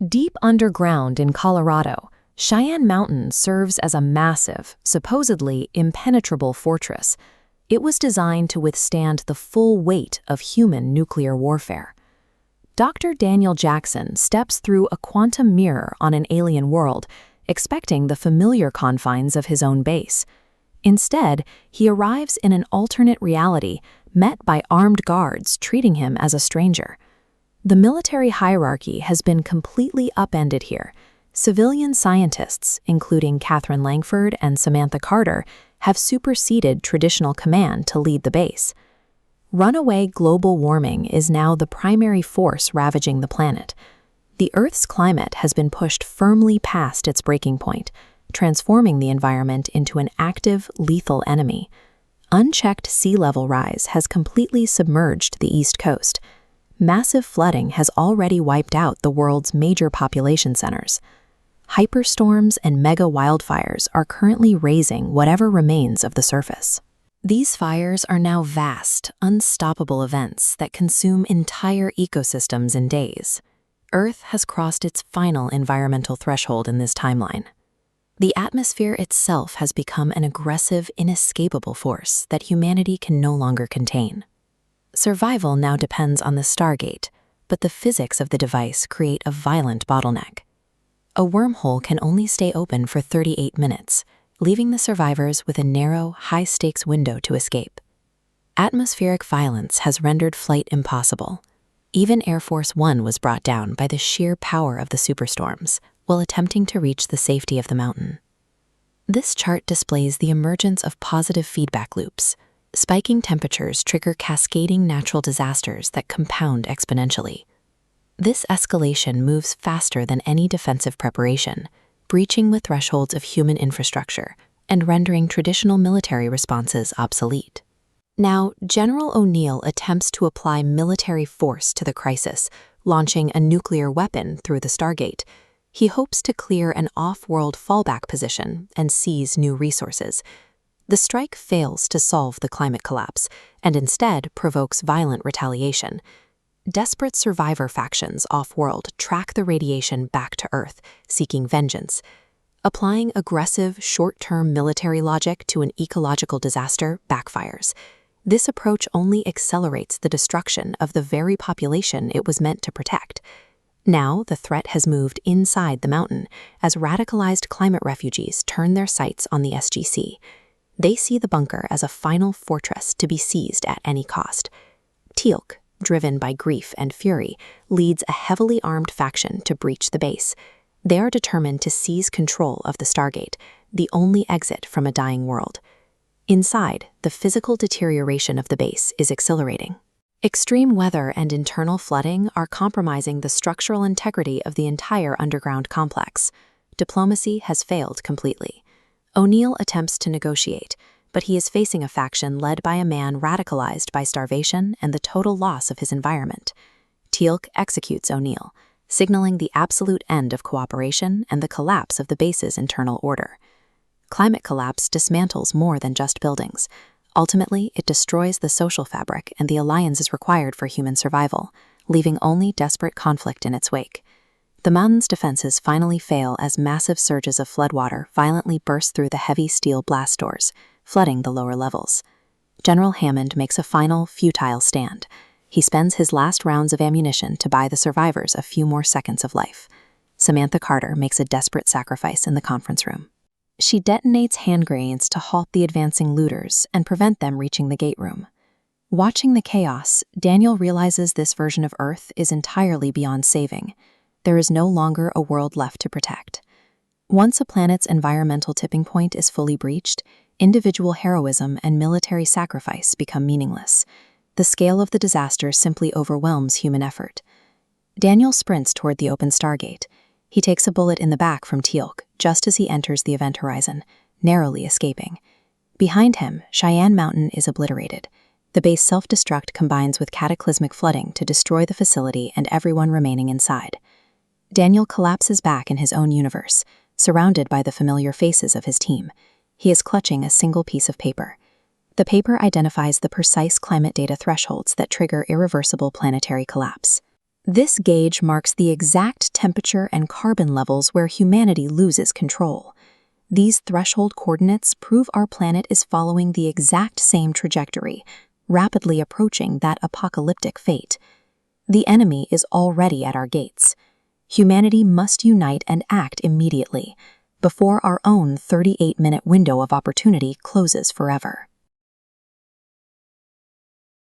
Deep underground in Colorado, Cheyenne Mountain serves as a massive, supposedly impenetrable fortress. It was designed to withstand the full weight of human nuclear warfare. Dr. Daniel Jackson steps through a quantum mirror on an alien world, expecting the familiar confines of his own base. Instead, he arrives in an alternate reality, met by armed guards treating him as a stranger. The military hierarchy has been completely upended here. Civilian scientists, including Catherine Langford and Samantha Carter, have superseded traditional command to lead the base. Runaway global warming is now the primary force ravaging the planet. The Earth's climate has been pushed firmly past its breaking point, transforming the environment into an active, lethal enemy. Unchecked sea level rise has completely submerged the East Coast. Massive flooding has already wiped out the world's major population centers. Hyperstorms and mega wildfires are currently razing whatever remains of the surface. These fires are now vast, unstoppable events that consume entire ecosystems in days. Earth has crossed its final environmental threshold in this timeline. The atmosphere itself has become an aggressive, inescapable force that humanity can no longer contain. Survival now depends on the Stargate, but the physics of the device create a violent bottleneck. A wormhole can only stay open for 38 minutes, leaving the survivors with a narrow, high-stakes window to escape. Atmospheric violence has rendered flight impossible. Even Air Force One was brought down by the sheer power of the superstorms while attempting to reach the safety of the mountain. This chart displays the emergence of positive feedback loops. Spiking temperatures trigger cascading natural disasters that compound exponentially. This escalation moves faster than any defensive preparation, breaching the thresholds of human infrastructure and rendering traditional military responses obsolete. Now, General O'Neill attempts to apply military force to the crisis, launching a nuclear weapon through the Stargate. He hopes to clear an off-world fallback position and seize new resources. The strike fails to solve the climate collapse and instead provokes violent retaliation. Desperate survivor factions off-world track the radiation back to Earth, seeking vengeance. Applying aggressive, short-term military logic to an ecological disaster backfires. This approach only accelerates the destruction of the very population it was meant to protect. Now, the threat has moved inside the mountain as radicalized climate refugees turn their sights on the SGC. They see the bunker as a final fortress to be seized at any cost. Teal'c, driven by grief and fury, leads a heavily armed faction to breach the base. They are determined to seize control of the Stargate, the only exit from a dying world. Inside, the physical deterioration of the base is accelerating. Extreme weather and internal flooding are compromising the structural integrity of the entire underground complex. Diplomacy has failed completely. O'Neill attempts to negotiate, but he is facing a faction led by a man radicalized by starvation and the total loss of his environment. Teal'c executes O'Neill, signaling the absolute end of cooperation and the collapse of the base's internal order. Climate collapse dismantles more than just buildings. Ultimately, it destroys the social fabric and the alliances required for human survival, leaving only desperate conflict in its wake. The mountain's defenses finally fail as massive surges of floodwater violently burst through the heavy steel blast doors, flooding the lower levels. General Hammond makes a final, futile stand. He spends his last rounds of ammunition to buy the survivors a few more seconds of life. Samantha Carter makes a desperate sacrifice in the conference room. She detonates hand grenades to halt the advancing looters and prevent them reaching the gate room. Watching the chaos, Daniel realizes this version of Earth is entirely beyond saving. There is no longer a world left to protect. Once a planet's environmental tipping point is fully breached, individual heroism and military sacrifice become meaningless. The scale of the disaster simply overwhelms human effort. Daniel sprints toward the open Stargate. He takes a bullet in the back from Teal'c just as he enters the event horizon, narrowly escaping. Behind him, Cheyenne Mountain is obliterated. The base self-destruct combines with cataclysmic flooding to destroy the facility and everyone remaining inside. Daniel collapses back in his own universe, surrounded by the familiar faces of his team. He is clutching a single piece of paper. The paper identifies the precise climate data thresholds that trigger irreversible planetary collapse. This gauge marks the exact temperature and carbon levels where humanity loses control. These threshold coordinates prove our planet is following the exact same trajectory, rapidly approaching that apocalyptic fate. The enemy is already at our gates. Humanity must unite and act immediately, before our own 38-minute window of opportunity closes forever.